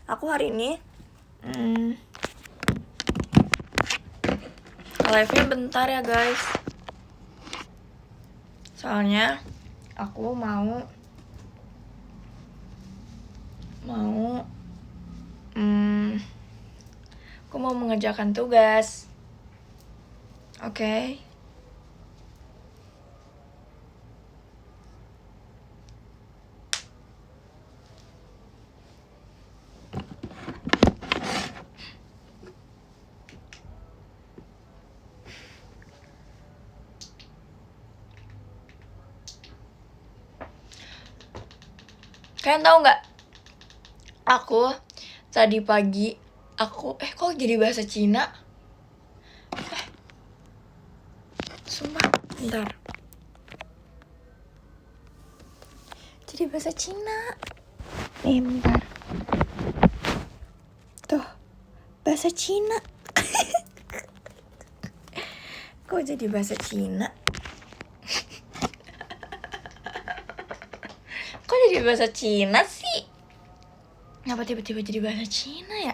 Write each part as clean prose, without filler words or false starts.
Aku hari ini live-nya bentar ya guys. Soalnya aku mau mengerjakan tugas. Oke. Kalian tahu nggak? Aku tadi pagi kok jadi bahasa Cina? Sumpah, bentar. Jadi bahasa Cina. Nih, bentar. Tuh, bahasa Cina. Kok jadi bahasa Cina? Kok jadi bahasa Cina sih? Kenapa tiba-tiba jadi bahasa Cina ya?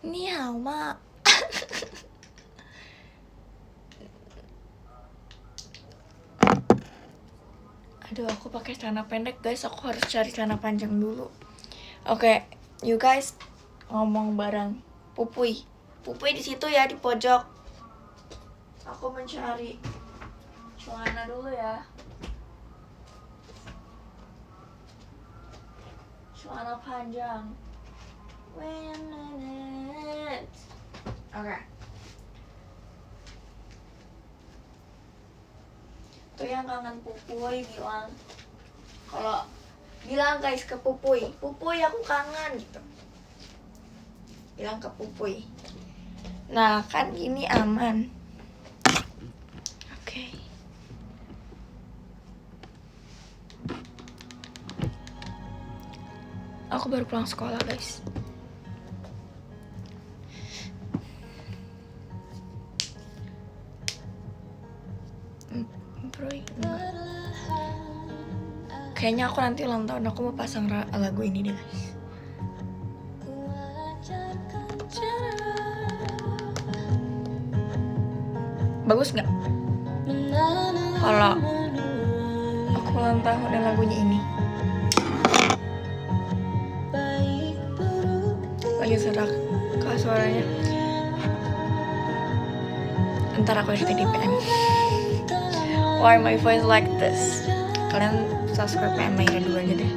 Ni hao ma. Aduh, aku pakai celana pendek guys. Aku harus cari celana panjang dulu. Oke, you guys ngomong bareng. Pupuy di situ ya, di pojok. Aku mencari celana dulu ya. Celana panjang. Wait a minute. Oke. Tuh yang kangen Pupuy bilang. Bilang guys ke Pupuy aku kangen gitu. Bilang ke Pupuy. Nah, kan gini aman. Oke. Aku baru pulang sekolah, guys. Kayaknya aku nanti ulang tahun aku mau pasang lagu ini deh, guys. Bagus nggak? Kalau aku ulang tahun dan lagunya ini. Lagi serak kalau suaranya. Ntar aku editin di PM. Why my voice like this? Kalian subscribe PM Maira 2 aja deh.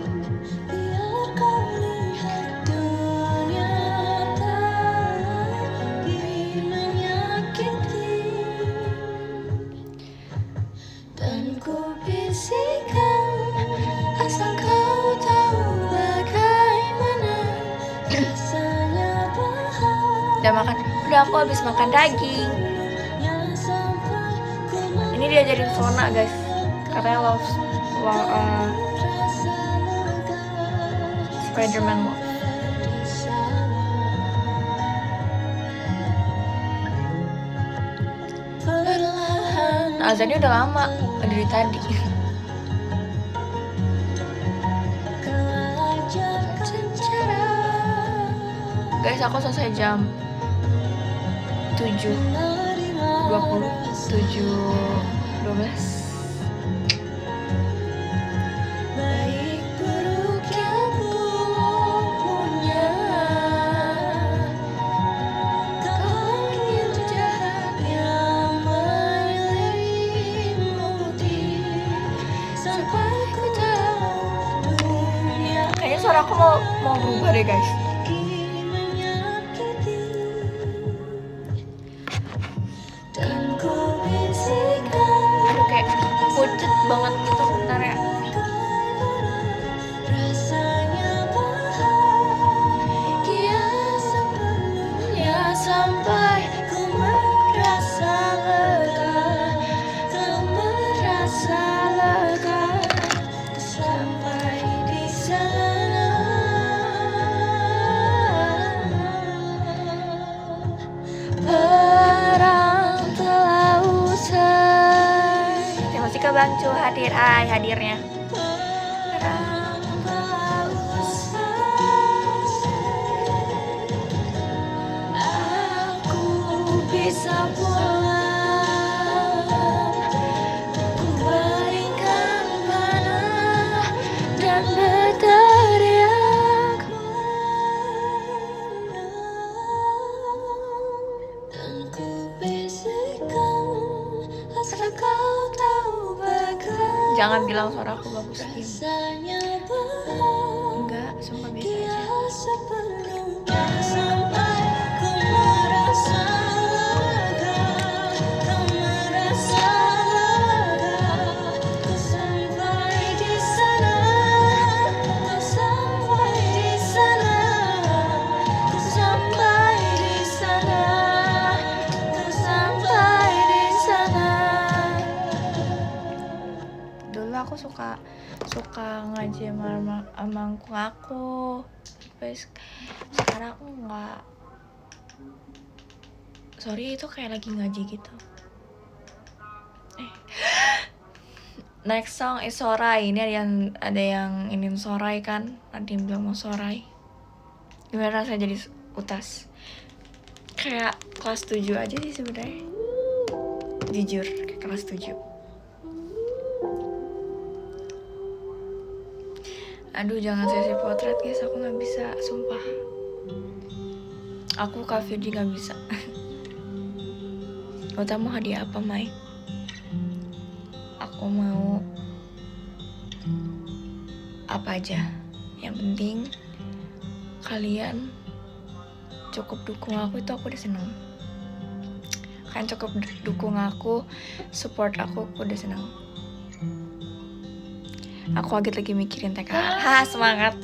Udah makan? Udah, aku habis makan daging. Ini dia jadi Sona guys. Katanya love Spider-Man love. Azannya udah lama, dari tadi. Guys, aku selesai jam 7.20, 7.12. Kayaknya suara aku mau berubah deh guys. Aduh, kayak pucet banget gitu, bentar ya. Sampai ku merasa lega, sampai di sana perang telah usai. Terima kasih ke Bang Cu hadirnya. Jangan bilang suara aku bagus, enggak, sumpah biasa aja. Dulu aku suka ngaji sama aku, terus sekarang aku nggak. Sorry, itu kayak lagi ngaji gitu. Next song is Sorai. Ini ada yang ingin Sorai kan? Ada yang bilang mau Sorai. Gimana rasanya jadi utas? Kayak kelas 7 aja sih sebenarnya. Jujur, kayak kelas 7. Aduh, jangan sesi potret guys, aku nggak bisa, sumpah. Aku Kak Firdi nggak bisa. Kau mau hadiah apa, Mai? Aku mau apa aja. Yang penting kalian cukup dukung aku, itu aku udah seneng. Kalian cukup dukung aku, support aku udah seneng. Aku lagi mikirin TKA. Semangat.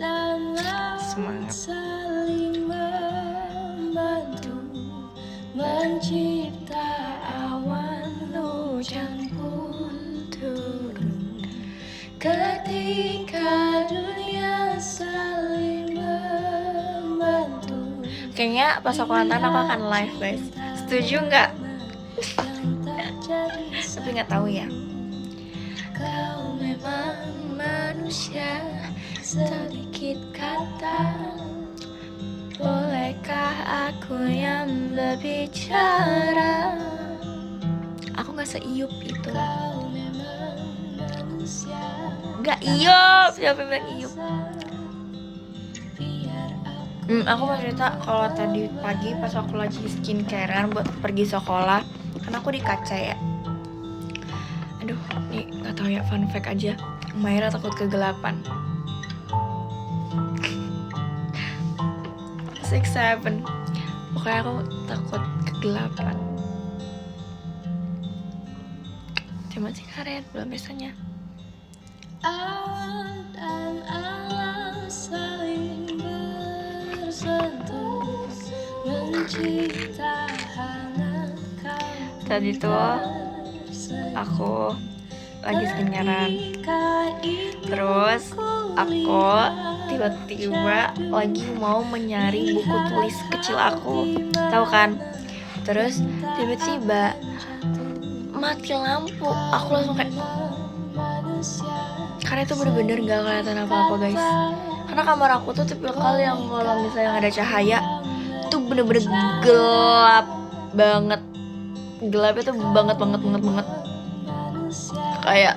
Mencipta awan, hujan pun turun ketika dunia saling membantu. Kayaknya pas aku nonton aku akan live guys. Setuju nggak? Tapi nggak tahu ya. Kau memang manusia, sedikit kata. Bolehkah aku yang berbicara? Aku gak seiup itu. Gak iup, siapa yang bilang iup? Aku mau cerita kalau tadi pagi pas aku lagi skincarean buat pergi sekolah, kan aku di kaca ya. Aduh, nih gak tahu ya, fun fact aja. Maira takut kegelapan. 6-7. Pokoknya aku takut kegelapan. Cuman sih karet, belum biasanya. Awan dan alam saling bersentuh, mencipta hangat. Tadi tuh aku lagi skincarean, terus aku tiba-tiba lagi mau mencari buku tulis kecil aku, tahu kan? Terus tiba-tiba mati lampu, aku langsung kayak, karena itu bener-bener gak kelihatan apa-apa guys. Karena kamar aku tuh tipikal yang kalau misalnya ada cahaya tuh bener-bener gelap banget. Gelapnya tuh banget. Kayak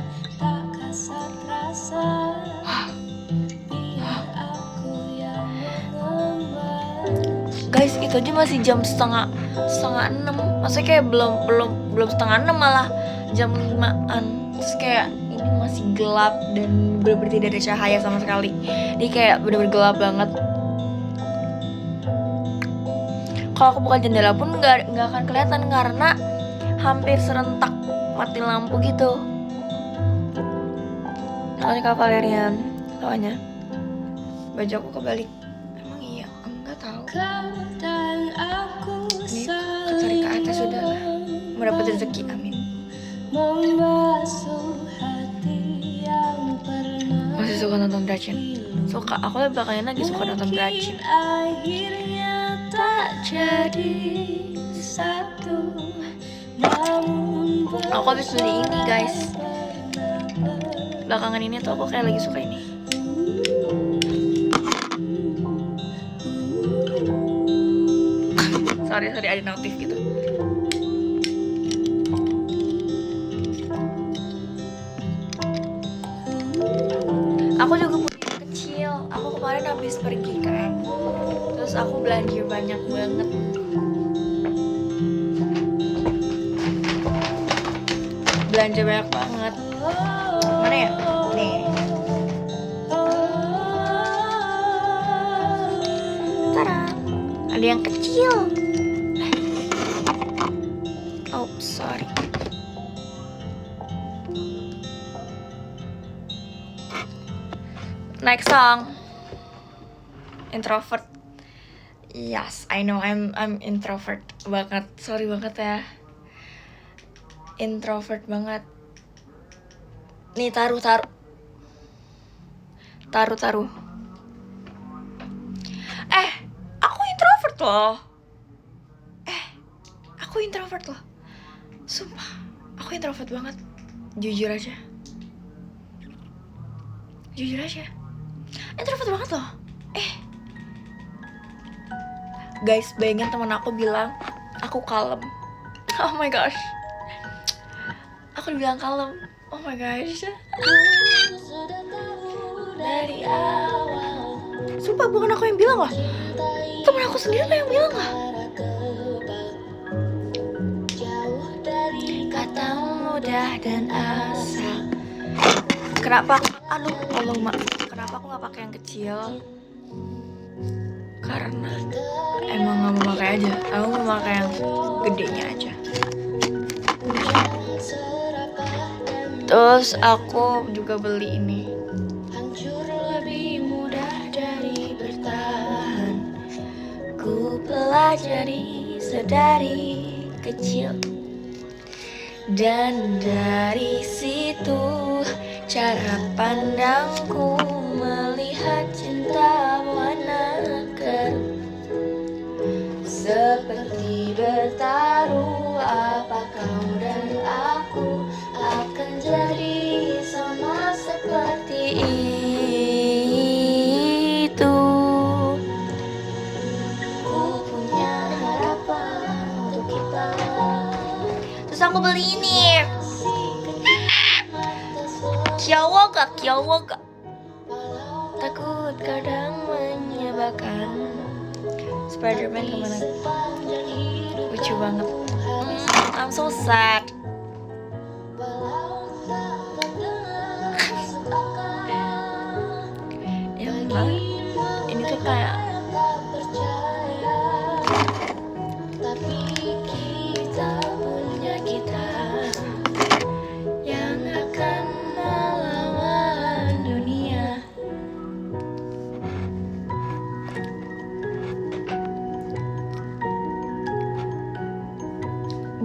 guys, itu aja masih jam setengah 6. Maksudnya kayak belum setengah 6, malah jam 5-an. Terus kayak ini masih gelap dan bener-bener tidak ada cahaya sama sekali. Jadi kayak bener-bener gelap banget. Kalau aku buka jendela pun nggak akan kelihatan karena hampir serentak mati lampu gitu. Soalnya Kak Valerian, soalnya baju aku kebalik. Emang iya? Enggak tahu. Ini ketarik ke atas sudah lah. Mendapat rezeki, amin. Masih suka nonton Dracin? Suka. Aku belakangan lagi suka nonton Dracin. Tak jadi satu. Aku habis beli ini guys. Belakangan ini tuh aku kayak lagi suka ini. sorry ada notif gitu. Aku juga punya yang kecil. Aku kemarin habis pergi kan, terus aku belanja banyak banget. Belanja banyak banget. Mana ya? Nih. Tada. Ada yang kecil. Oh, sorry. Next song. Introvert. Yes, I know I'm introvert banget. Sorry banget ya. Introvert banget. Nih, taruh. Aku introvert loh. Aku introvert loh. Sumpah, aku introvert banget. Jujur aja. Introvert banget loh. Guys, bayangin teman aku bilang aku kalem. Oh my gosh. Aku bilang kalem. Oh my gosh. Dari awal. Sumpah, bukan aku yang bilang loh. Temen aku sendiri yang bilang lah. Kata mudah dan asal. Kenapa? Aduh, Mak. Kenapa aku nggak pakai yang kecil? Karena emang nggak mau pakai aja. Aku mau pakai yang gedenya aja. Terus aku juga beli ini. Hancur lebih mudah dari bertahan. Ku pelajari sedari kecil. Dan dari situ cara pandangku melihat cinta warna keruh. Seperti bertaruh, apa kau dan aku akan jadi sama seperti itu. Ku punya harapan untuk kita. Terus aku beli ini. Kyowoga. Takut kadang menyebalkan. Spider-Man kemana? Lucu banget. I'm so sad. Ya banget. Ini tuh kayak tapi kita punya kita yang akan melawan dunia.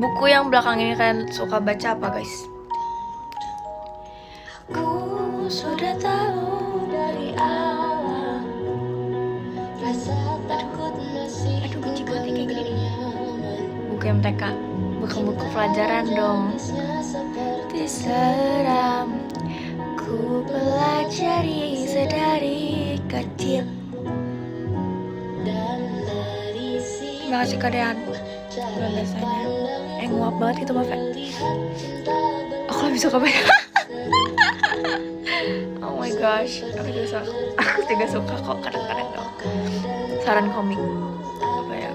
Buku yang belakang ini kalian suka baca apa, guys? Aku sudah tahu dari awal rasa takut masih. Aduh, benci banget kayak gini nih. Buku MTK, buku pelajaran dong. Seram, ku pelajari sedari kecil. Makasih kadean. Belum biasanya. Nguap banget itu, Maaf. Aku lebih suka banyak. Oh my gosh, aku juga suka kok kadang-kadang dong. Saran komik apa ya?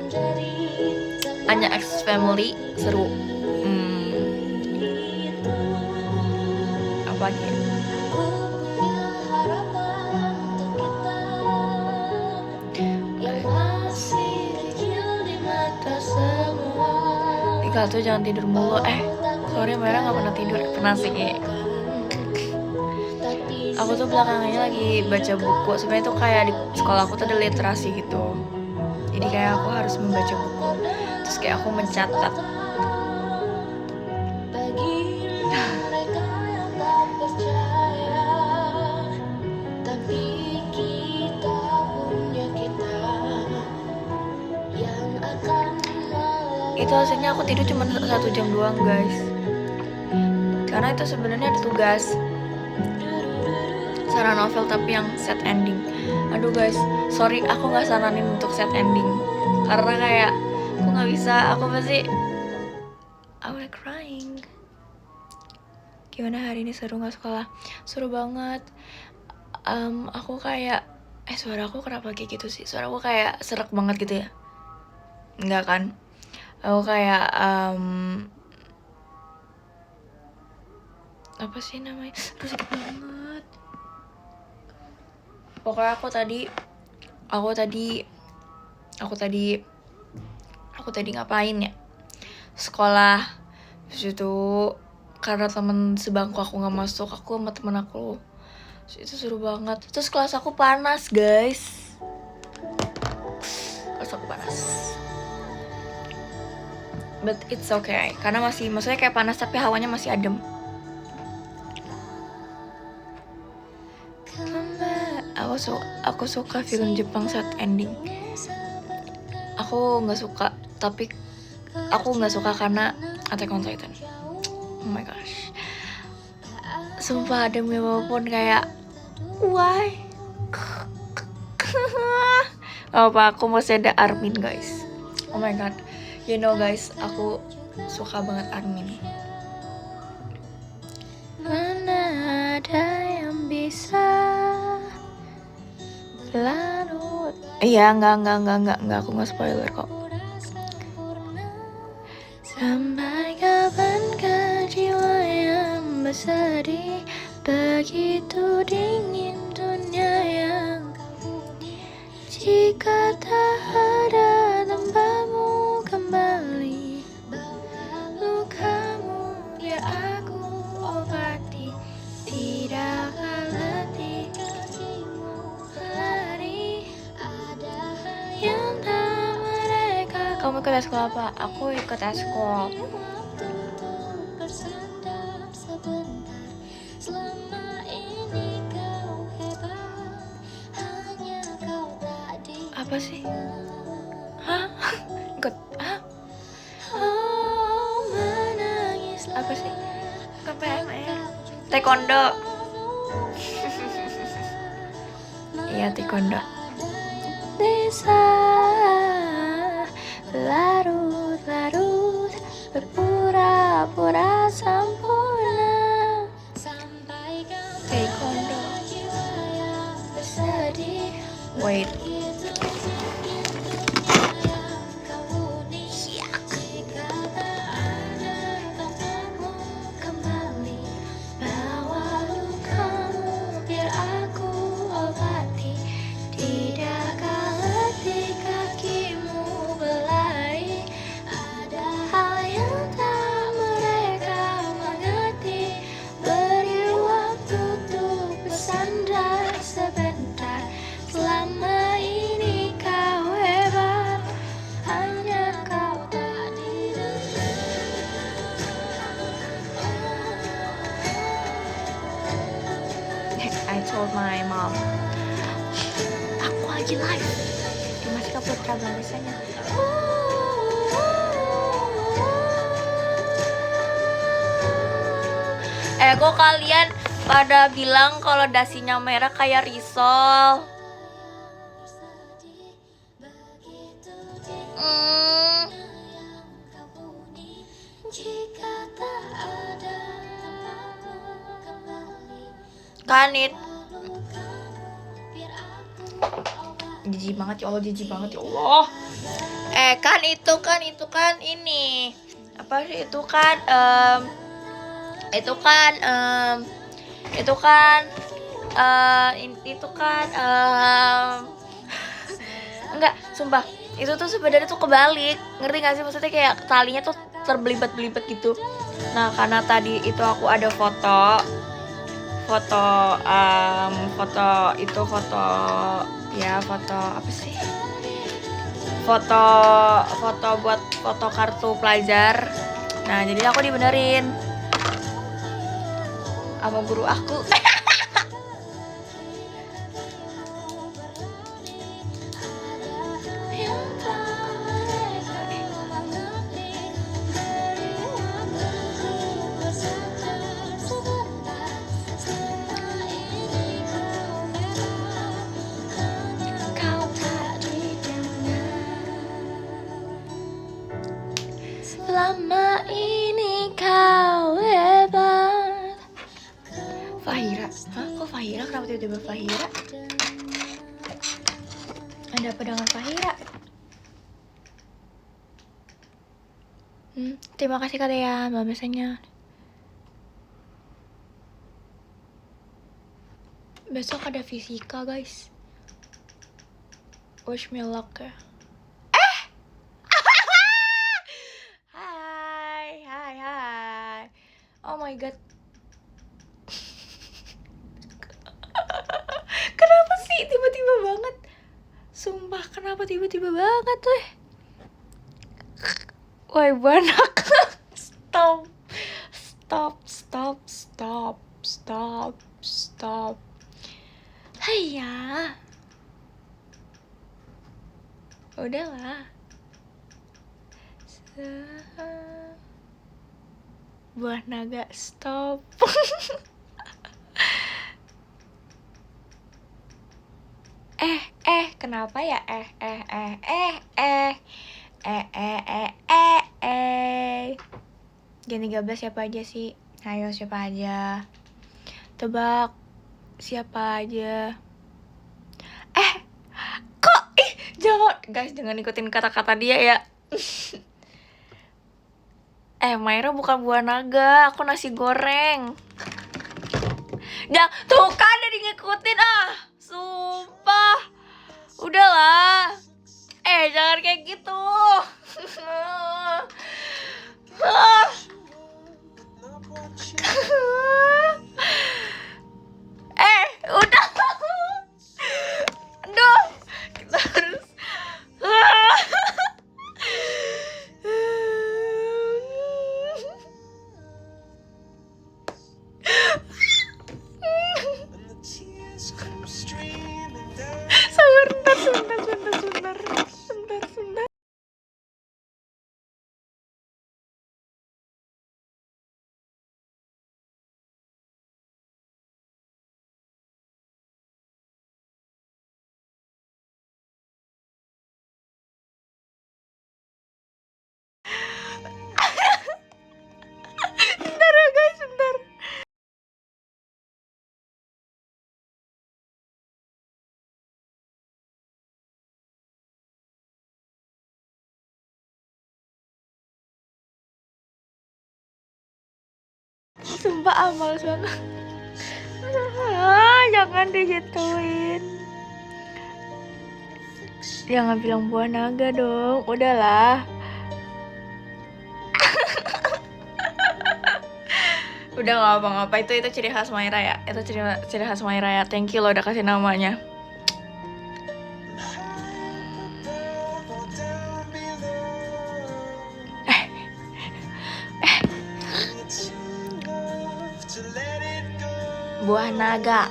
Anya X Family seru. Apa lagi? Ika tuh jangan tidur mulu. Sorry, Mera nggak pernah tidur. Pernah sih. Aku tuh belakangannya lagi baca buku. Sebenarnya tuh kayak di sekolah aku tuh ada literasi gitu. Jadi kayak aku harus membaca buku. Terus kayak aku mencatat. Itu hasilnya aku tidur cuma 1 jam doang, guys. Karena itu sebenarnya ada tugas sarana novel tapi yang sad ending. Aduh guys, sorry aku nggak saranin untuk sad ending karena kayak aku nggak bisa, aku pasti I wanna crying. Gimana hari ini, seru nggak sekolah? Seru banget. Aku kayak suara aku kenapa kayak gitu sih? Suara aku kayak serak banget gitu ya? Enggak kan? Aku kayak apa sih namanya? Aduh sakit banget. Pokoknya aku tadi ngapain ya? Sekolah. Terus itu karena temen sebangku aku nggak masuk, aku sama temen aku. Terus itu seru banget. Terus kelas aku panas guys. Kelas aku panas. But it's okay, karena maksudnya kayak panas tapi hawanya masih adem. Aku suka film Jepang saat ending. Aku nggak suka, tapi aku nggak suka karena Attack on Titan. Oh my gosh, sumpah demi apapun kayak why? Apa aku masih ada Armin guys? Oh my god, you know guys, aku suka banget Armin. Mana ada yang bisa larut? Iya, enggak, aku nggak spoiler kok. Sampai kapankah jiwa yang bersedih, begitu dingin dunia yang jika tak ada tempatmu kembali, lukamu biar aku obati, tidak akan letih lari, ada yang tak mereka. Kamu ikut eskul apa? Aku ikut eskul. Apa sih? Hah? Ikut? Hah? Oh, menangis. Apa sih? KPM. Taekwondo. Iya, taekwondo. Desa larut-larut berpura-pura sempurna. Taekwondo bersedih. Wait. I told my mom, aku lagi live di Masika Putra biasanya. Kok kalian pada bilang kalau dasinya merah kayak risol? Kanit jijik banget ya Allah, jijik banget ya Allah. Kan itu kan ini apa sih, itu kan enggak, sumpah itu tuh sebenarnya tuh kebalik, ngerti gak sih, maksudnya kayak talinya tuh terbelibat-belibat gitu. Nah karena tadi itu aku ada foto apa sih, foto buat foto kartu pelajar. Nah jadi aku dibenerin sama guru aku. Lama ini kau hebat. Fahira, hah? Kok Fahira? Kenapa tiba-tiba Fahira? Ada apa dengan Fahira? Terima kasih Kak Dea, biasanya. Besok ada fisika guys. Wish me luck ya. Hai. Oh my god. Kenapa sih tiba-tiba banget? Sumpah, kenapa tiba-tiba banget weh? Woi banak. Stop. Haiya. Udahlah. Buah naga, stop. Kenapa ya? Gen 13 siapa aja sih? Ayo siapa aja? Tebak. Siapa aja? Kok? Jangan ikutin kata-kata dia ya. Maira bukan buah naga, aku nasi goreng. Tuh kan jadi ngikutin sumpah. Udahlah. Jangan kayak gitu. Udah. Aduh, kita harus. Sebentar. Bentar ya guys, bentar. Sumpah males banget. Jangan digituin. Jangan bilang buah naga dong. Udahlah. Udah gak apa-apa, itu ciri khas Maira ya. Itu ciri khas Maira ya. Thank you lo udah kasih namanya. Buah naga.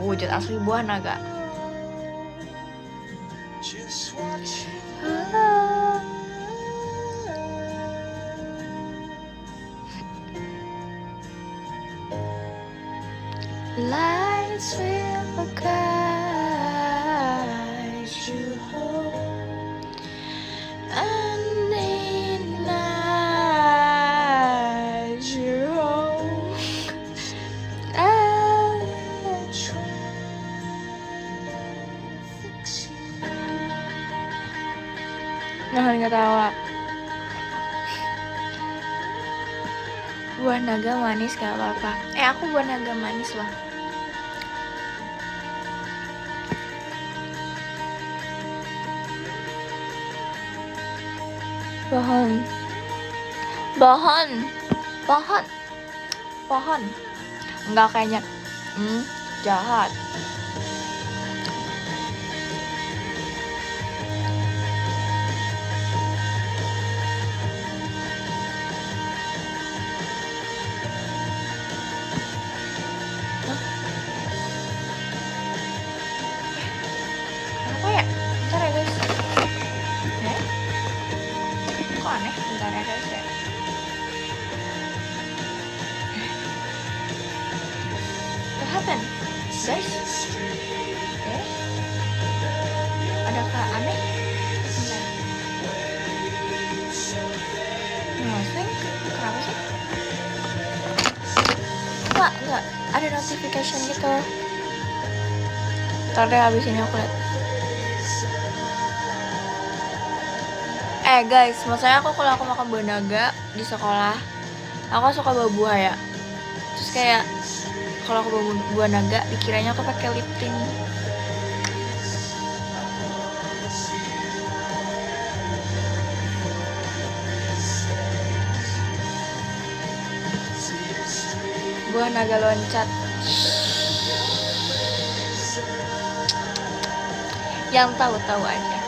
Wujud asli buah naga. Lights will guide you home, and in night you're home. Jangan ketawa. Buah naga manis gak apa-apa. Aku buah naga manis loh. Pohon. Enggak kayaknya. Jahat. Apa ya? Bentar ya guys. Kok aneh? Bentar ya guys ya. What happened? Guys? Adakah aneh? Bentar. Nothing? Kenapa sih? Enggak. Ada notification gitu. Ntar deh abis ini aku lihat. Guys, maksudnya kalau aku makan buah naga di sekolah, Aku kan suka bawa buah ya. Terus kayak kalau aku bawa buah naga, dikiranya aku pakai lip tint. Buah naga loncat. Yang tahu-tahu aja.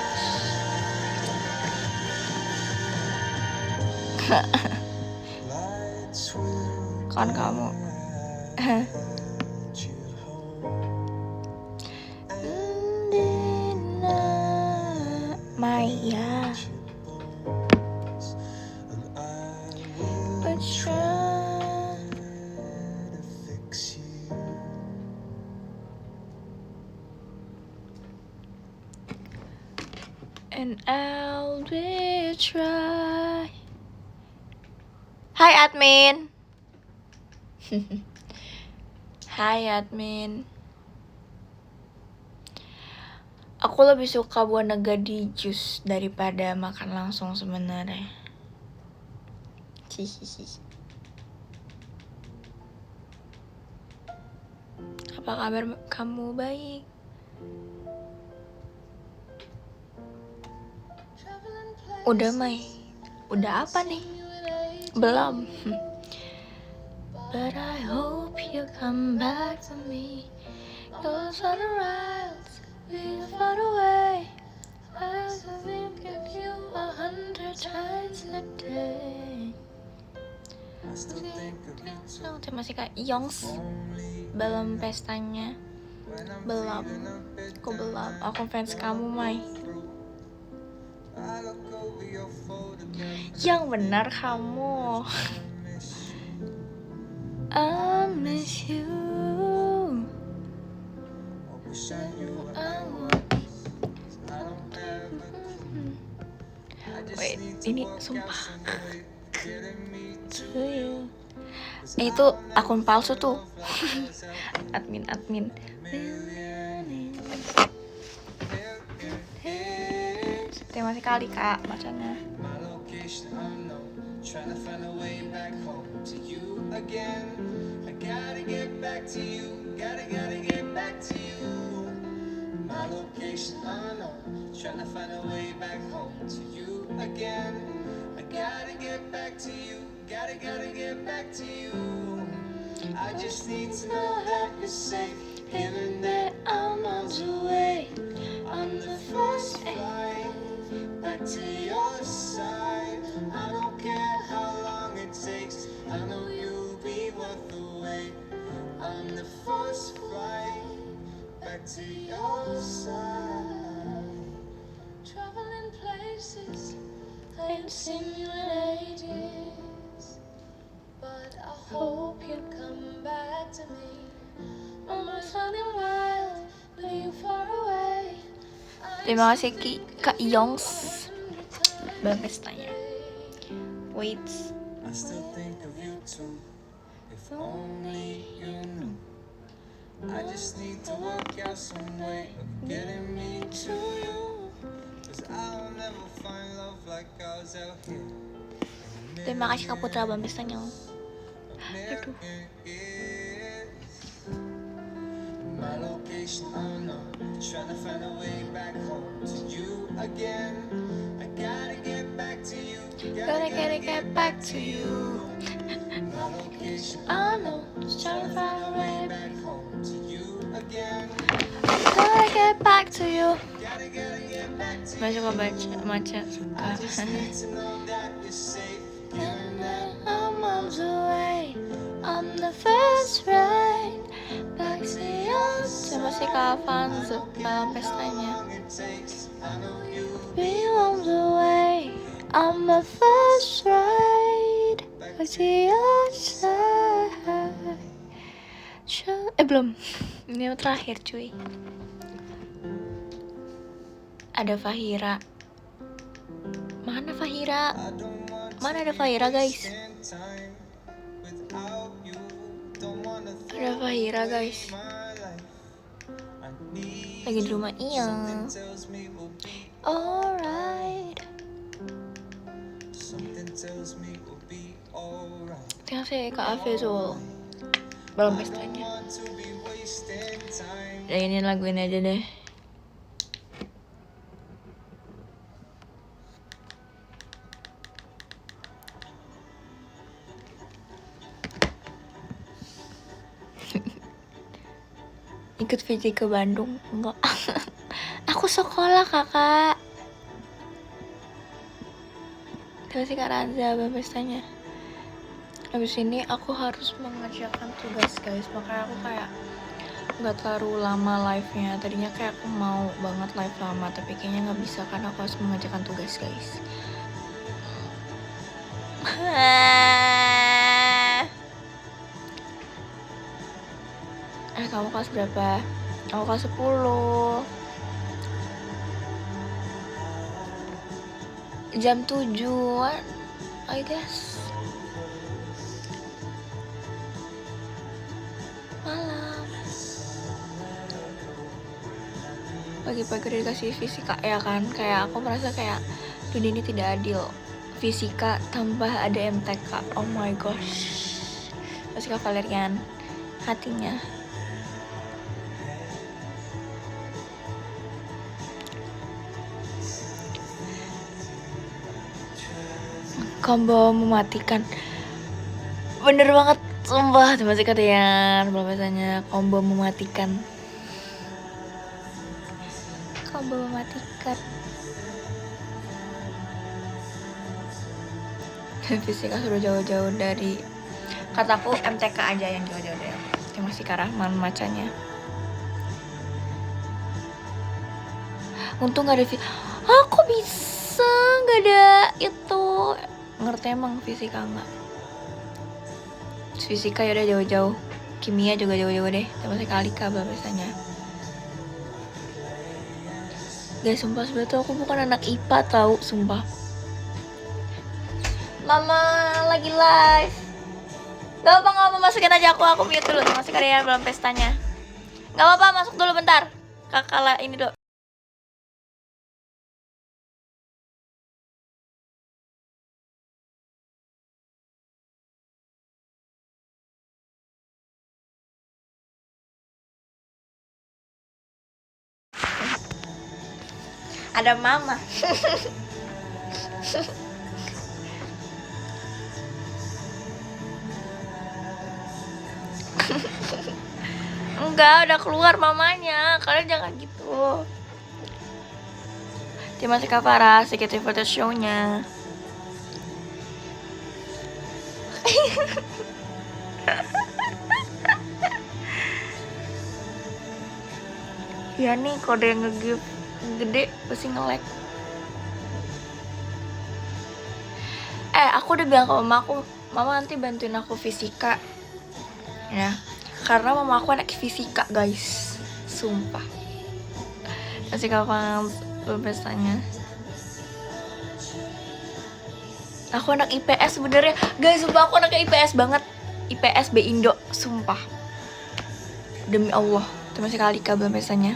Kan kamu. Maya. And I'll be try. Hai admin. Hai admin. Aku lebih suka buah naga di jus daripada makan langsung sebenarnya. Hihihi. Apa kabar kamu? Baik. Udah Mai. Udah apa nih? Belum. But I hope you come back to me. Those are the rides we far away. I think of you 100 times a day. Masih kayak Yongs. Belum pestanya. Belum. Kok belum? Aku fans kamu, Mai. Yang benar kamu. I miss you. Wait, ini sumpah. Itu akun palsu tuh. admin. Terima sekali Kak bacanya. Trying to find a way back home to you again. I gotta get back to you. Gotta get back to you. My location unknown. Trying to find a way back home to you again. I gotta get back to you. Gotta get back to you. I just need to know that you're safe. Even that I'm miles away. I'm the first flight back to your side. I don't care how long it takes. I know you'll be worth the wait. I'm the first flight back to your side. Traveling places I haven't seen you in ages. But I hope you come back to me. Mama sounding wild, but you far away. Terima kasih Kak Yongs. Belum pestanya. Wait. I still think of you too. If only you knew. I just need to work out some way of getting me to you. 'Cause I'll never find love like ours out here. Terima kasih Kak Putra belum pestanya. Aduh. My location unknown. Trying to find a way back home to you again. I gotta get back to you. Gotta get back to you. My location unknown. Trying to find a way back home to you again. Gotta get back to you. Gotta get back to you. Masih suka baca. I just need to know that you're safe. Given that I'm miles away. I'm the first ride back to your side. Terima kasih Kak Avanza dalam pestanya. Be on the way. I'm the first ride back to your side. Belum. Ini yang terakhir cuy. Ada Fahira. Mana Fahira? Mana ada Fahira guys? Ada Fahira guys. Lagi di rumah iya. Alright. Tinggal saya ke Afezul belum pestanya. Ya ini lagu ini aja deh. Ikut VJ ke Bandung? Enggak. Aku sekolah kakak. Terus Kak Raza belum pestanya. Habis ini aku harus mengerjakan tugas guys, makanya aku kayak nggak terlalu lama live-nya. Tadinya kayak aku mau banget live lama, tapi kayaknya nggak bisa karena aku harus mengerjakan tugas guys. Kamu kelas berapa? Aku kelas 10. Jam 7-an, I guess. Malam. Pagi-pagi udah dikasih fisika ya kan? Kayak aku merasa kayak dunia ini tidak adil. Fisika tambah ada MTK. Oh my gosh. Fisika Valerian. Hatinya. Combo mematikan. Bener banget, sumpah. Terima kasih kalian. Belum biasanya combo mematikan. Combo mematikan. Fisika sudah jauh-jauh dari. Kataku MTK aja yang jauh-jauh dari. Terima kasih Karahman macanya. Untung gak ada aku bisa gak ada itu. Ngerti emang fisika enggak? Fisika ya udah jauh-jauh. Kimia juga jauh-jauh deh. Tapi sekali kabar biasanya. Guys, sumpah sebenernya aku bukan anak IPA tahu, sumpah. Mama lagi live. Gak apa-apa, masukin aja aku mute dulu. Masih kalian belum pestanya. Gak apa-apa, masuk dulu bentar. Kakak lah ini dulu. Ada mama. Enggak, udah keluar mamanya. Kalian jangan gitu. Terima kasih Kak Farah, sedikit foto show-nya. Ya nih, kode yang nge-give gede pasti nge-lag. Aku udah bilang ke mama aku, mama nanti bantuin aku fisika ya, karena mama aku anak fisika guys, sumpah. Kasih kapan belum pestanya. Aku anak IPS sebenarnya guys, sumpah aku anak IPS banget. IPS B Indo, sumpah. Demi Allah, terima kasih kali belum pestanya.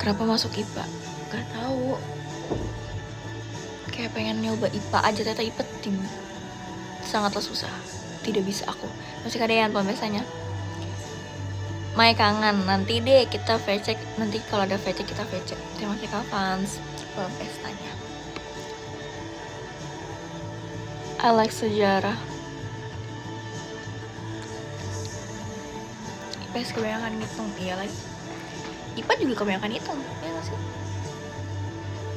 Kenapa masuk IPA? Gak tahu. Kayak pengen nyoba IPA aja, ternyata IPA sangatlah susah. Tidak bisa aku. Masih kadean pembiasanya. Mai kangen, nanti deh kita VC. Nanti kalau ada VC kita VC. Terima kasih kapan pestanya. I like sejarah. IPS kebanyakan ngitung, iya lagi. IPA juga kebanyakan hitung, ya gak sih?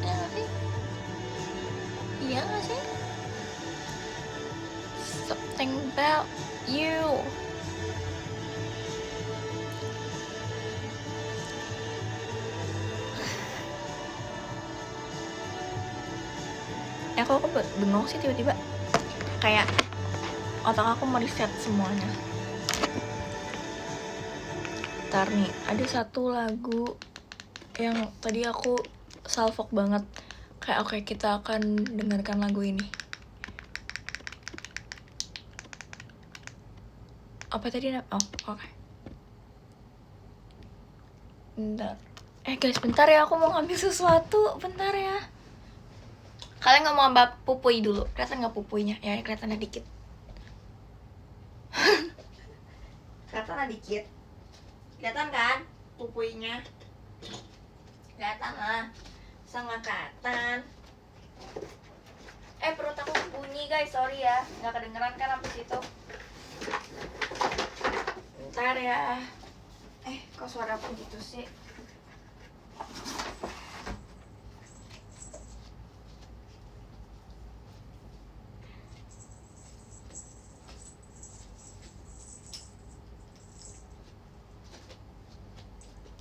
Iya gak sih? Iya gak sih? Something about you. Aku bengong sih tiba-tiba. Kayak otak aku mereset semuanya. Ntar nih, ada satu lagu yang tadi aku salfok banget. Kayak oke, kita akan dengarkan lagu ini. Apa tadi? Oh, oke. Bentar. Guys, bentar ya, aku mau ngambil sesuatu. Bentar ya. Kalian ngomong sama Pupui dulu. Kelihatan nggak pupuinya? Ya kelihatan dikit. Kelihatan dikit. Kelihatan kan pupuinya? Kelihatan lah. Sangat kelihatan. Perut aku bunyi guys, sorry ya. Nggak kedengeran kan sampai situ. Bentar ya. Kok suara aku gitu sih?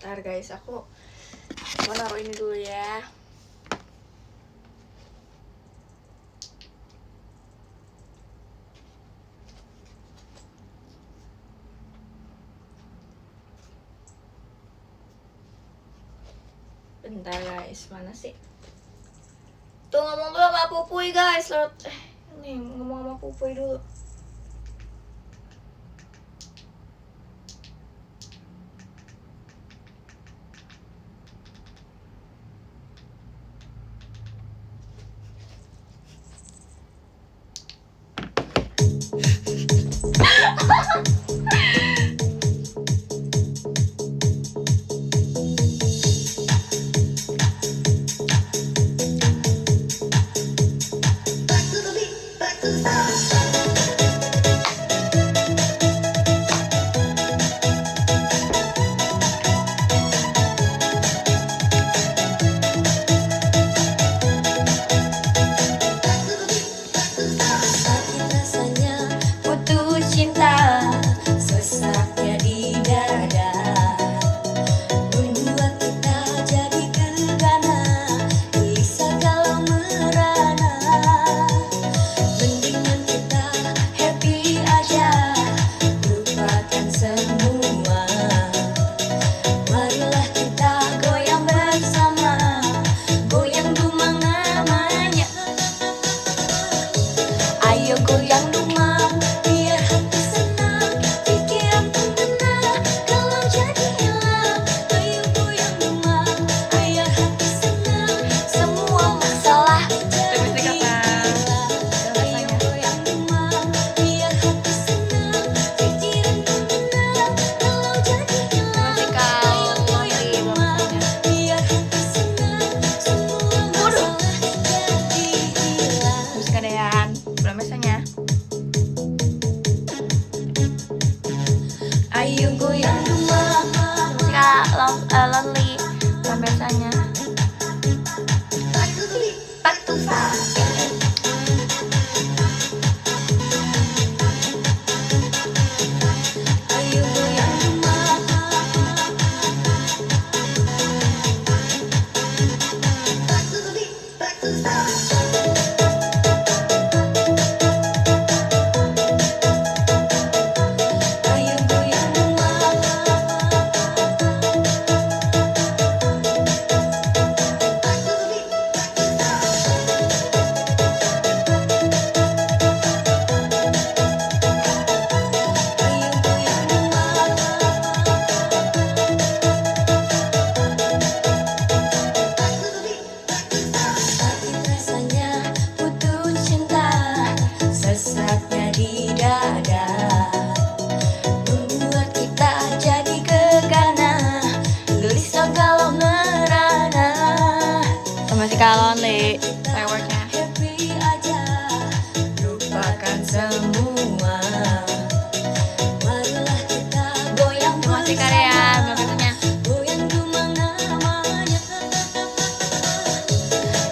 Bentar guys, aku mau naruh ini dulu ya. Bentar guys, mana sih? Tuh ngomong dulu sama Pupui guys. Nih ngomong sama Pupui dulu. Lonely biasanya. Lonely fireworknya. Lupakan semua. Marilah kita goyang masih karya biasanya. Goyang namanya.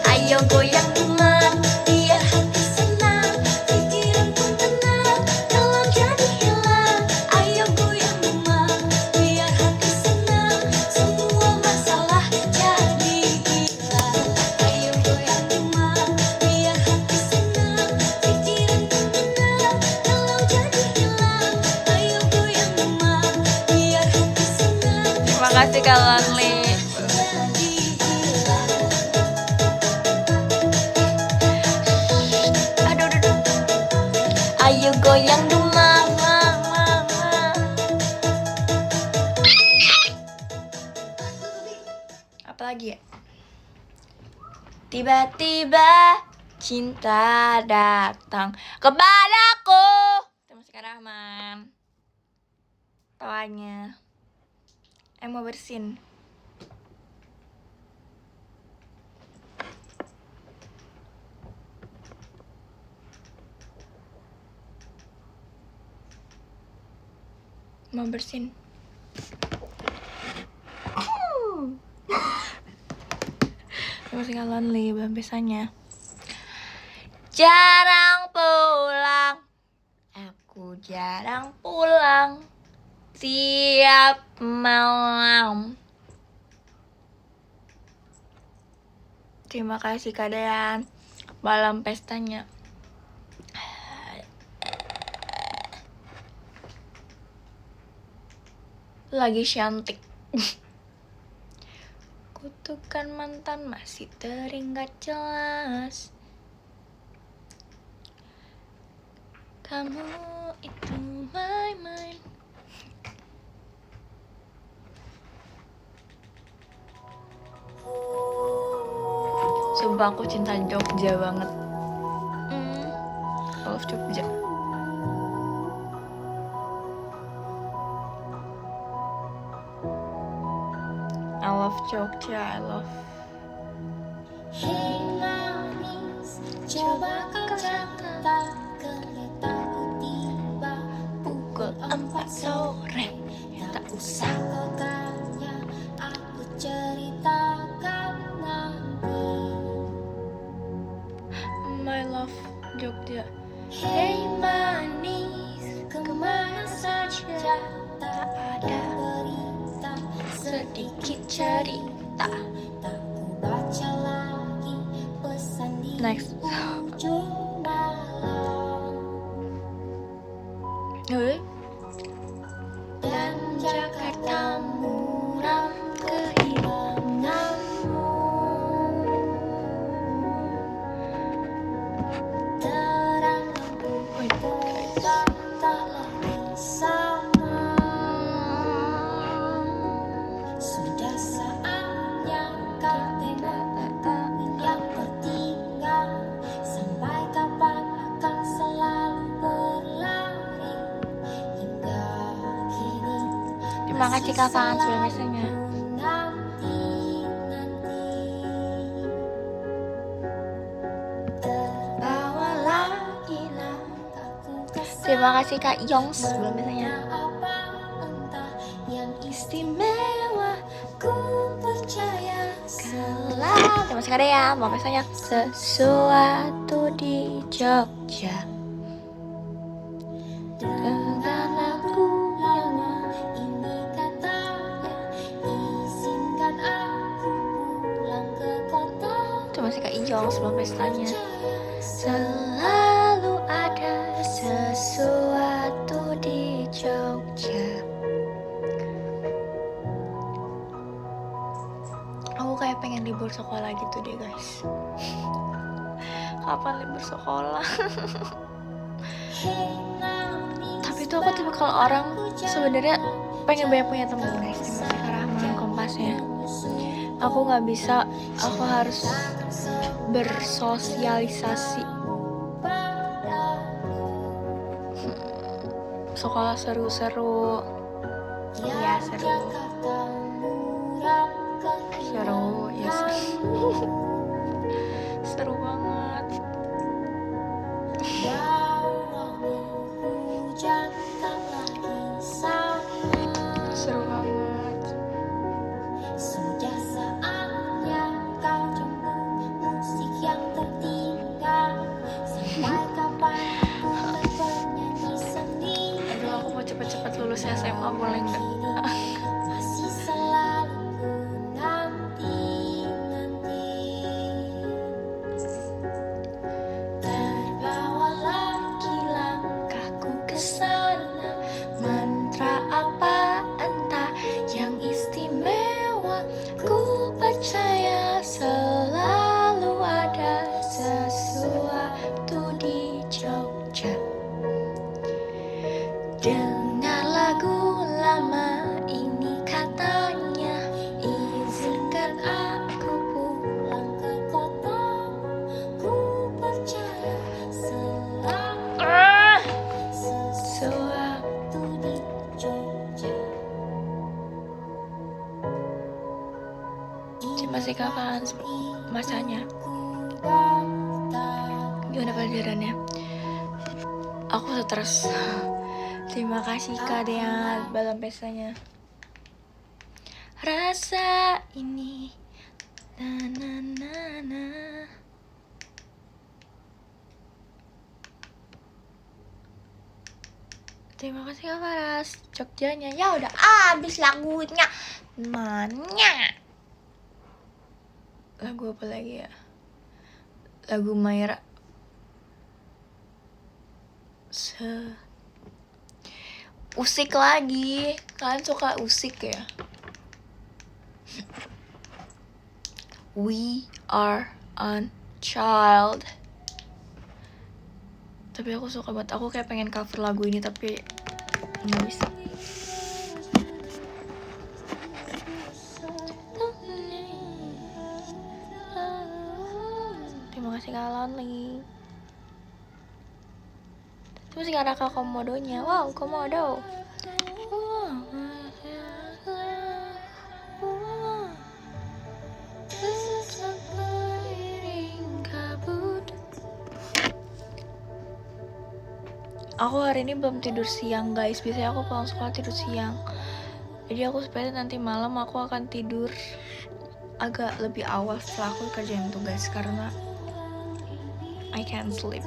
Ayo goyang rumah biar hati senang, pikiran pun tenang, dalam jadi hilang. Ayo goyang rumah biar hati senang, semua masalah jadi hilang. Terima kasih Kak Lonely. Aduh. Ayo goyang dumang. Apa lagi ya? Tiba-tiba cinta datang kepadaku. Terima kasih Kak Rahman. Tawanya mau bersin. Mau bersin. Masih lonely belum biasanya. Jarang pulang, aku jarang pulang tiap malam. Terima kasih Kak Dean. Malam pestanya. Lagi cantik. Kutukan mantan masih teringat jelas. Kamu itu my mind. Sumpah aku cinta Jogja banget. I love Jogja. I love Jogja, I love. Hey manis, coba kau catat keretaku tiba Pukul 4 sore. Tak usah kau tanya, aku ceritakan nanti. My love Jogja. Hey manis, kemana saja tak ada berita Sedikit cerita. tak ku baca lagi pesan di Next. ujung malam. Dan Jakarta muram kehilanganmu. Terang lampu kota tak lagi sama. Sudah saatnya kau tengok yang tertinggal. Sampai kapan akan selalu berlari hingga kini. Terima kasih Kak Faan sudah biasanya. Terbawa lagi lah. Terima kasih Kak Yongs belum biasanya. Apa entah yang istimewa, ku percaya selalu. Terima kasih Kak Dea, mau biasanya. Sesuatu di Jogja. Dengan lagu lama ini katanya, izinkan aku pulang ke kota. Terima kasih Kak Yongs belum biasanya. Selalu ada sesuatu di Jogja. Aku kayak pengen libur sekolah gitu deh guys. Kapan libur sekolah? Tapi itu aku tipe kalau orang sebenarnya pengen banyak punya temen guys. Terima kasih Kak Rahman kompasnya. Aku nggak bisa, aku harus bersosialisasi. Sekolah seru-seru. Ya seru. Seru, ya seru. Seru banget. Seru banget. Sudah saatnya kau jemput musik yang tertinggal. Sampai kapan aku bernyanyi sendiri. Aduh, aku mau cepet-cepet lulus SMA. masih kapan masanya? Gimana pelajarannya? Aku stres. Terima kasih Kak Dea dalam pestanya. Rasa ini na na na na. Terima kasih Kak Faras. Jogjanya ya udah habis lagunya. Mana? Lagu apa lagi ya? Lagu Maira. Usik lagi. Kalian suka usik ya? We are a child. Tapi aku suka banget. Aku kayak pengen cover lagu ini tapi nggak bisa. Terima kasih Kak Lonely. Terus masih ada Kak Komodonya. Wow, Komodo. Aku hari ini belum tidur siang guys. Biasanya aku pulang sekolah tidur siang. Jadi aku supaya nanti malam aku akan tidur agak lebih awal setelah aku kerjain tugas karena I can't sleep.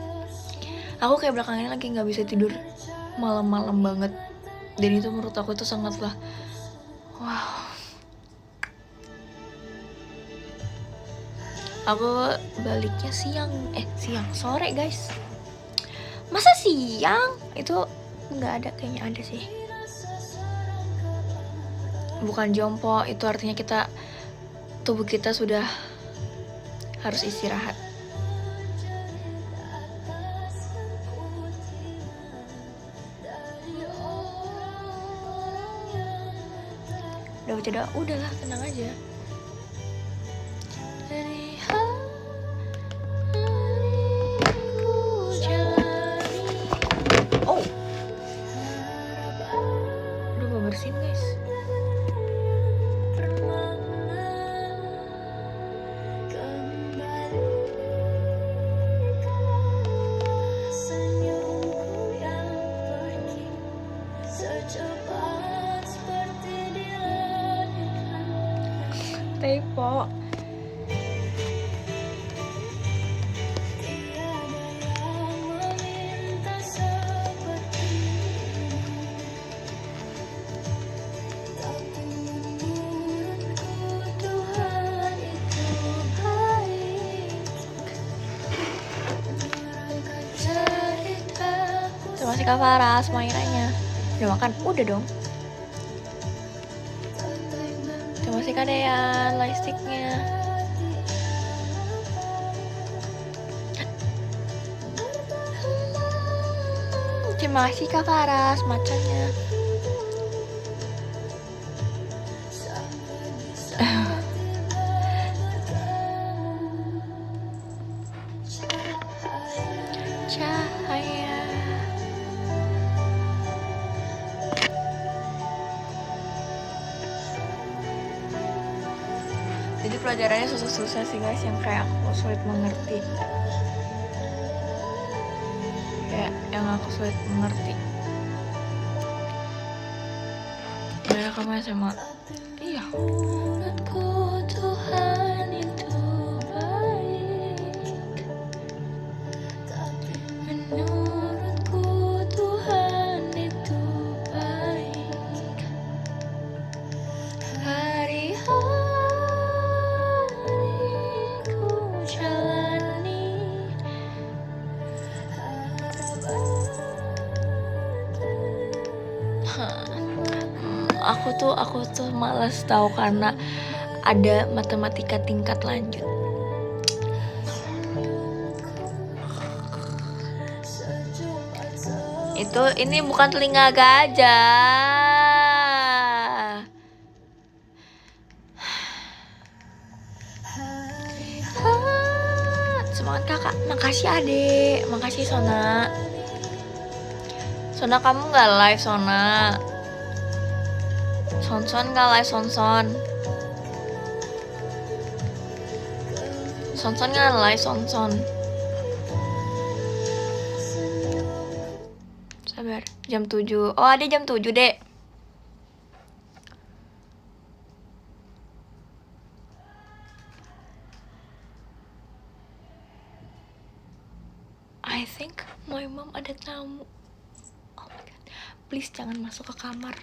Aku kayak belakangan ini lagi nggak bisa tidur malam-malam banget. Dan itu menurut aku itu sangatlah wow. Aku baliknya sore guys. Masa siang? Itu nggak ada, kayaknya ada sih. Bukan jompo, itu artinya tubuh kita sudah harus istirahat. Udah baca doa, udahlah tenang aja. Bersihin guys. Typo. Terima kasih Kak Faras mainannya. Udah makan? Udah dong. Terima kasih Kak Dean lightsticknya. Terima kasih Kak Faras macannya. Cahaya. Jadi pelajarannya susah-susah sih guys, yang kayak aku sulit mengerti. Kayak yang aku sulit mengerti. Mereka kamu SMA. Iya. Menurutku Tuhan itu baik. Menurutku Tuhan itu baik. Hari-hariku jalani. Aku tuh malas tahu karena ada matematika tingkat lanjut. Ini bukan telinga gajah. Semangat kakak, makasih adek, makasih Sona. Sona kamu nggak live Sona? Sonson nggak live Sonson? Sonson nggak live Sonson. Sabar, jam 7. Oh, ada jam 7, Dek. I think my mom ada tamu. Oh my god. Please jangan masuk ke kamar.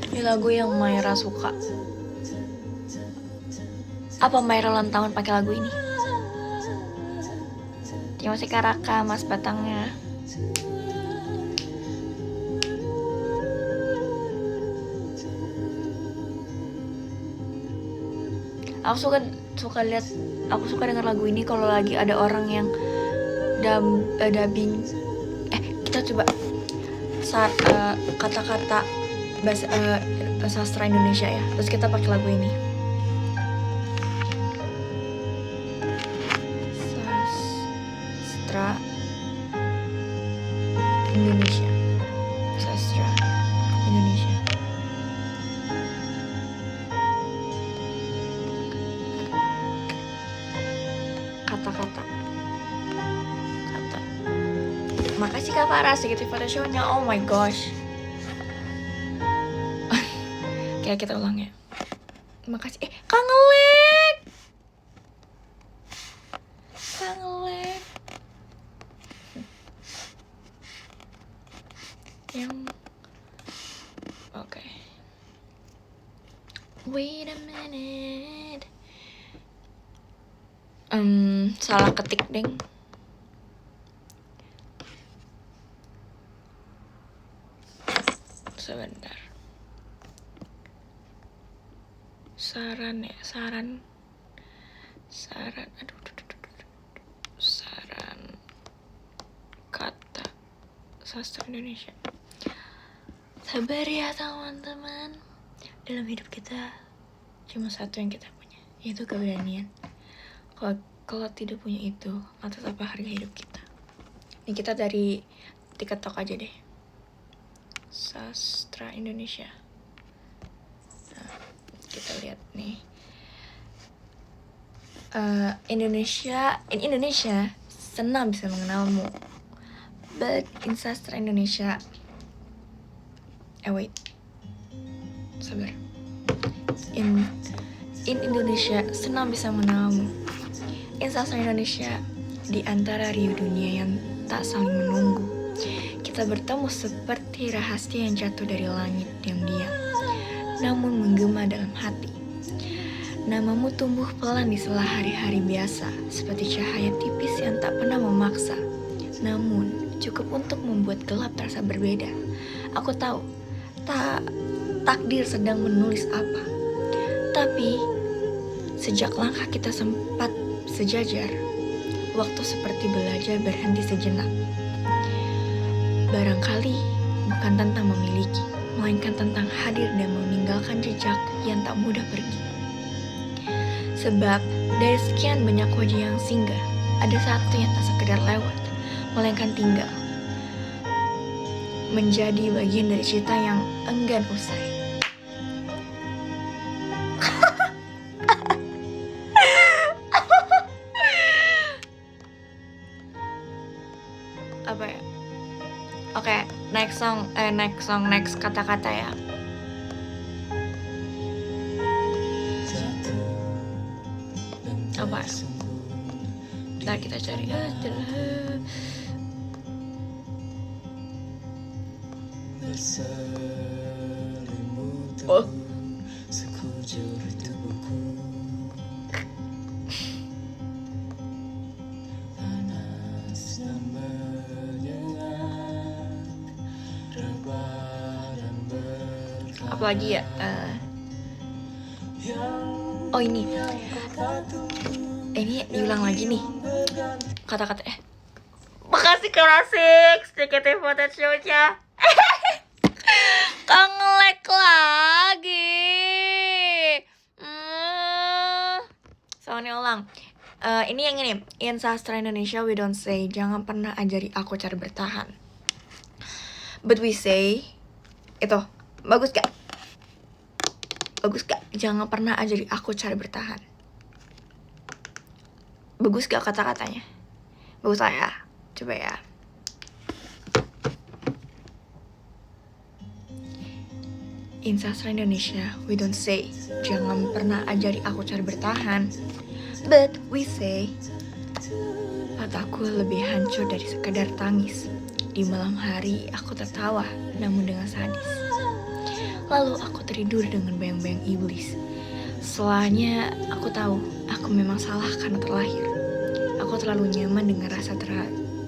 Ini lagu yang Maira suka. Apa Maira ulang tahun pakai lagu ini? Terima kasih Kak Raka, Mas Batangnya. Aku suka lihat, aku suka dengar lagu ini kalau lagi ada orang yang dubbing. Kita coba kata-kata bahasa sastra Indonesia ya. Terus kita pakai lagu ini. Sastra Indonesia. Sastra Indonesia. Kata. Makasih Kak Farah, segitu pada show-nya. Oh my gosh. Oke, kita ulang ya. Makasih. Kang Ngelek. Yang oke. Wait a minute. Salah ketik, deng. Sebentar. Saran. Aduh. Saran kata sastra Indonesia. Sabar ya teman-teman. Dalam hidup kita cuma satu yang kita punya, yaitu keberanian. Kalau tidak punya itu, atas apa harga hidup kita? Ini kita dari TikTok aja deh. Sastra Indonesia. Nah, kita lihat nih. In Indonesia senang bisa mengenalmu. But in sastra Indonesia, wait, sabar. In Indonesia senang bisa mengenalmu. In sastra Indonesia, di antara riuh dunia yang tak saling menunggu, kita bertemu seperti rahasia yang jatuh dari langit diam-diam, namun menggema dalam hati. Namamu tumbuh pelan di sela hari-hari biasa, seperti cahaya tipis yang tak pernah memaksa, namun cukup untuk membuat gelap terasa berbeda. Aku tahu, takdir sedang menulis apa. Tapi, sejak langkah kita sempat sejajar, waktu seperti belajar berhenti sejenak. Barangkali bukan tentang memiliki, melainkan tentang hadir dan meninggalkan jejak yang tak mudah pergi. Sebab dari sekian banyak wajah yang singgah, ada satu yang tak sekedar lewat, melainkan tinggal, menjadi bagian dari cerita yang enggan usai. Apa ya? Oke, next kata-kata ya. Apa? Ntar kita cari adalah oh. Apa lagi ya? Oh ini diulang lagi nih kata-kata. Makasih klasik sedikit foto show-nya. Kangelek lagi. Soalnya ulang. Ini yang ini. In sastra Indonesia we don't say jangan pernah ajari aku cara bertahan, but we say itu bagus gak? Bagus gak? Jangan pernah ajari aku cara bertahan. Bagus gak kata-katanya? Bagus lah ya. Coba ya. In sastra Indonesia, we don't say jangan pernah ajari aku cara bertahan, but we say mataku lebih hancur dari sekadar tangis. Di malam hari aku tertawa, namun dengan sadis. Lalu aku tertidur dengan bayang-bayang iblis. Setelahnya aku tahu aku memang salah karena terlahir. Aku terlalu nyaman dengan rasa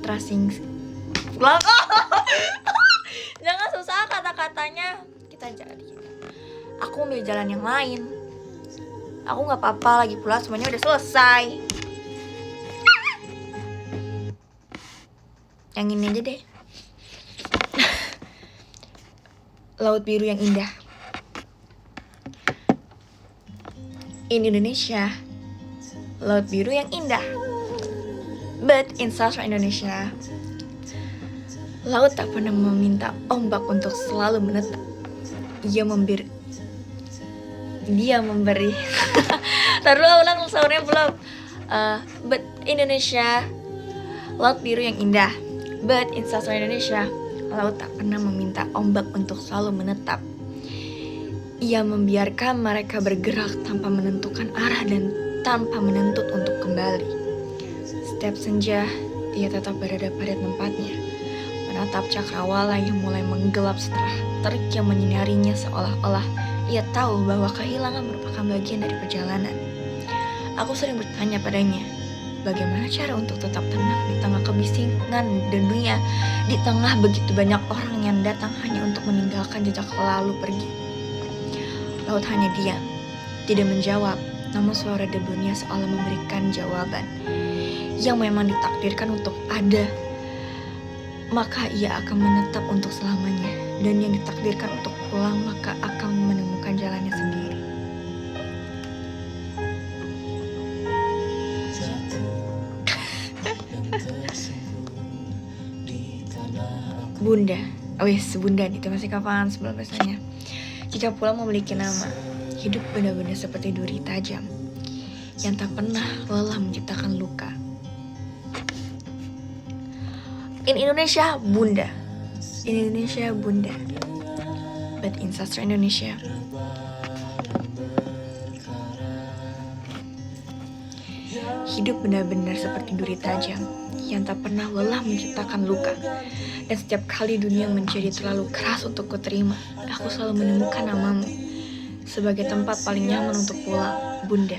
terasing. Jangan susah kata-katanya. Kita jadi. Aku ambil jalan yang lain. Aku nggak apa-apa, lagi pula semuanya udah selesai. Yang ini aja deh. Laut biru yang indah. In Indonesia, laut biru yang indah. But in sastra Indonesia, laut tak pernah meminta ombak untuk selalu menetap. Dia memberi. Taruh ulang sahurnya belum. But Indonesia, laut biru yang indah. But in sastra Indonesia, laut tak pernah meminta ombak untuk selalu menetap. Ia membiarkan mereka bergerak tanpa menentukan arah dan tanpa menuntut untuk kembali. Setiap senja, ia tetap berada pada tempatnya, menatap cakrawala yang mulai menggelap setelah terik yang menyinarinya, seolah-olah ia tahu bahwa kehilangan merupakan bagian dari perjalanan. Aku sering bertanya padanya, bagaimana cara untuk tetap tenang di tengah kebisingan dan dunia, di tengah begitu banyak orang yang datang hanya untuk meninggalkan jejak lalu pergi. Laut hanya diam, tidak menjawab, namun suara debunya seolah memberikan jawaban. Yang memang ditakdirkan untuk ada, maka ia akan menetap untuk selamanya, dan yang ditakdirkan untuk pulang maka akan menemukan jalannya sendiri. Bunda, Bunda itu masih kapan sebelum biasanya. Jika pulang memiliki nama, hidup benar-benar seperti duri tajam yang tak pernah lelah menciptakan luka. In Indonesia, Bunda. In Indonesia, Bunda. But in sastra Indonesia, hidup benar-benar seperti duri tajam yang tak pernah lelah menciptakan luka. Dan setiap kali dunia menjadi terlalu keras untuk kuterima, aku selalu menemukan namamu sebagai tempat paling nyaman untuk pulang. Bunda,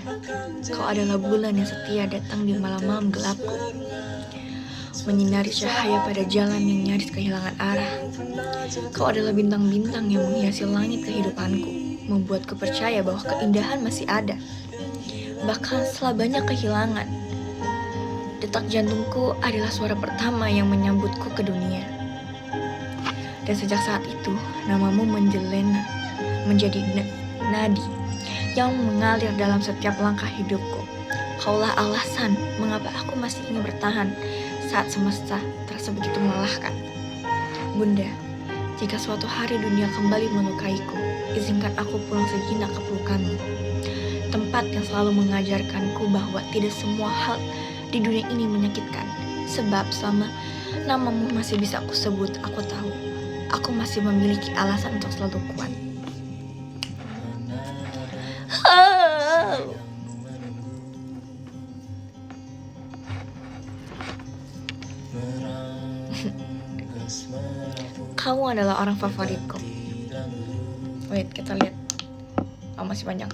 kau adalah bulan yang setia datang di malam-malam gelapku, menyinari cahaya pada jalan yang nyaris kehilangan arah. Kau adalah bintang-bintang yang menghiasi langit kehidupanku, membuatku percaya bahwa keindahan masih ada, bahkan setelah banyak kehilangan. Detak jantungku adalah suara pertama yang menyambutku ke dunia. Dan sejak saat itu, namamu menjelena menjadi nadi yang mengalir dalam setiap langkah hidupku. Kaulah alasan mengapa aku masih ingin bertahan saat semesta terasa begitu melelahkan. Bunda, jika suatu hari dunia kembali melukaiku, izinkan aku pulang sejenak ke pelukanmu, tempat yang selalu mengajarkanku bahwa tidak semua hal di dunia ini menyakitkan. Sebab selama namamu masih bisa aku sebut, aku tahu aku masih memiliki alasan untuk selalu kuat. Kamu adalah orang favoritku. Wait, kita lihat. Masih panjang.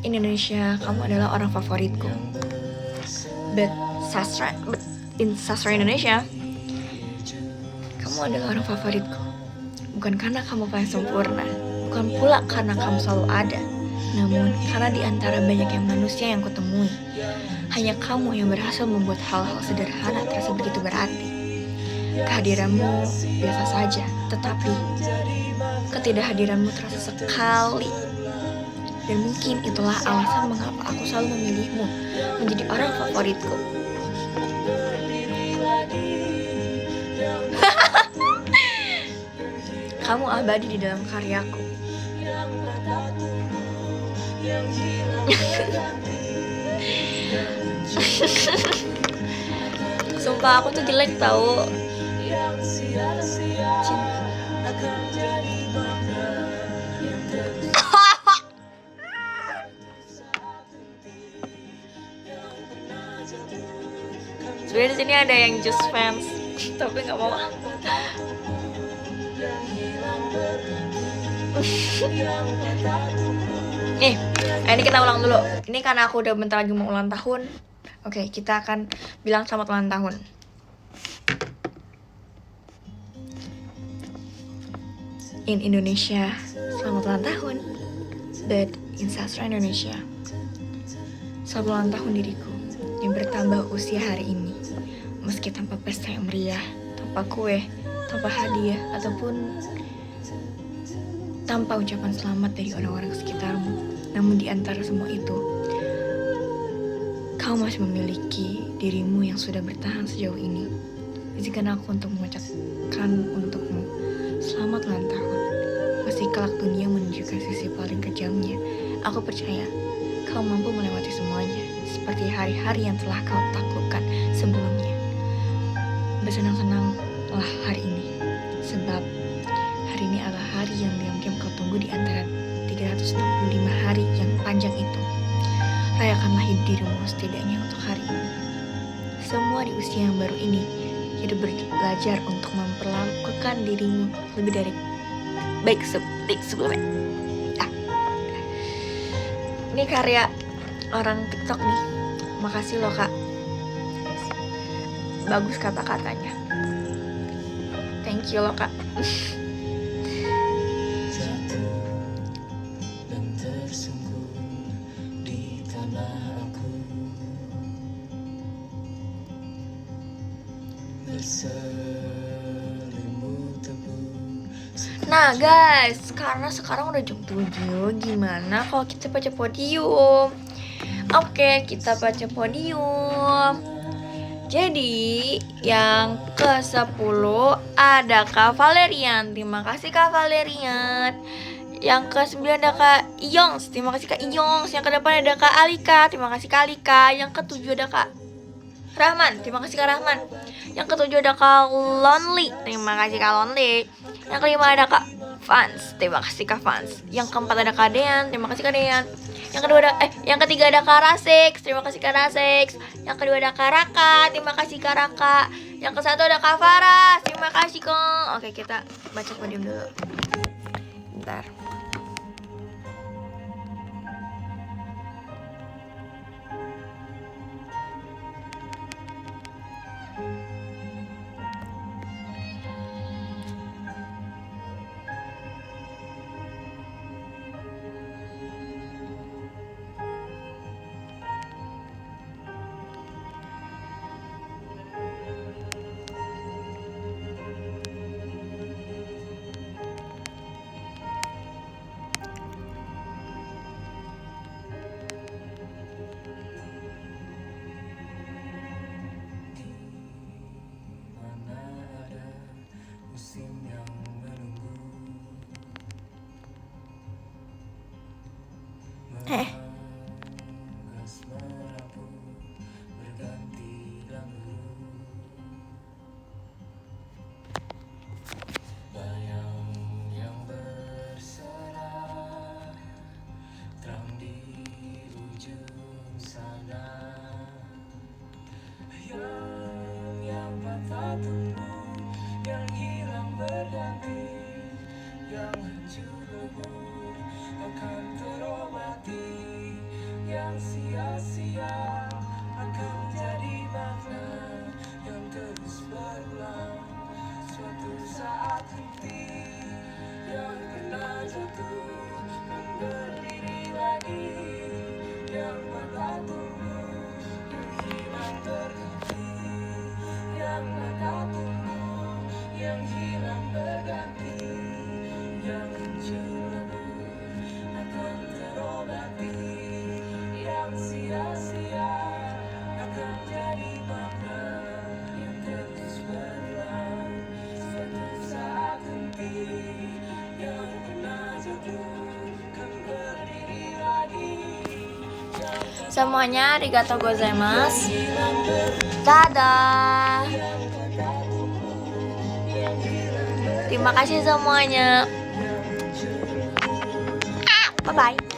Indonesia, kamu adalah orang favoritku. But in sastra Indonesia, kamu adalah orang favoritku. Bukan karena kamu paling sempurna, bukan pula karena kamu selalu ada, namun karena di antara banyaknya manusia yang kutemui, hanya kamu yang berhasil membuat hal-hal sederhana terasa begitu berarti. Kehadiranmu biasa saja, tetapi ketidakhadiranmu terasa sekali. Dan mungkin itulah alasan mengapa aku selalu memilihmu menjadi orang favoritku. Kamu abadi di dalam karyaku. Sumpah aku tuh jelek tau. Sebenarnya di sini ada yang just fans, tapi nggak mau. Ini kita ulang dulu. Ini karena aku udah bentar lagi mau ulang tahun. Oke, kita akan bilang selamat ulang tahun. In Indonesia, selamat ulang tahun. But in sastra Indonesia, selamat ulang tahun diriku yang bertambah usia hari ini. Meski tanpa pesta yang meriah, tanpa kue, tanpa hadiah, ataupun tanpa ucapan selamat dari orang-orang sekitarmu. Namun di antara semua itu, kau masih memiliki dirimu yang sudah bertahan sejauh ini. Izinkan aku untuk mengucapkan untukmu selamat ulang tahun. Meski kelak dunia menunjukkan sisi paling kejamnya, aku percaya kau mampu melewati semuanya, seperti hari-hari yang telah kau taklukkan sebelumnya. Bersenang-senanglah hari ini, sebab hari ini adalah hari yang diam-diam kau tunggu di antara 365 hari yang panjang itu. Rayakanlah hidup dirimu setidaknya untuk hari ini. Semua di usia yang baru ini, hidup belajar untuk memperlakukan dirimu lebih dari baik sebelumnya. Ini karya orang TikTok nih. Makasih loh kak. Bagus kata-katanya. Thank you loh kak. Nah guys, karena sekarang udah jam 7, gimana kalau kita baca podium? Oke, kita baca podium. Jadi yang ke-10 ada Kak Valerian. Terima kasih Kak Valerian. Yang ke-9 ada Kak Iyongs. Terima kasih Kak Iyongs. Yang ke-8 ada Kak Alika. Terima kasih Kak Alika. Yang ke-7 ada Kak Rahman. Terima kasih Kak Rahman. Yang ke-7 ada Kak Lonely. Terima kasih Kak Lonely. Yang ke-5 ada Kak Fans. Terima kasih Kak Fans. Yang ke-4 ada Kak Dean. Terima kasih Kak Dean. Yang ketiga ada Kak Rasix. Terima kasih Kak Rasix. Yang kedua ada Kak Raka. Terima kasih Kak Raka. Yang ke-1 ada Kak Farah. Terima kasih Kong. Oke, kita baca podium dulu. Bentar. Yang hilang berganti, yang hancur lebur akan terobati, yang sia-sia akan jadi makna yang terus berulang. Suatu saat henti, yang pernah jatuh kan berdiri lagi, yang patah tumbuh, yang hilang berganti, yang patah tumbuh, yang hilang berganti, yang hancur lebur akan terobati, yang sia-sia akan jadi makna yang terus berulang. Suatu saat henti, semuanya. Arigatou gozaimasu. Dadah. Terima kasih semuanya. Bye bye.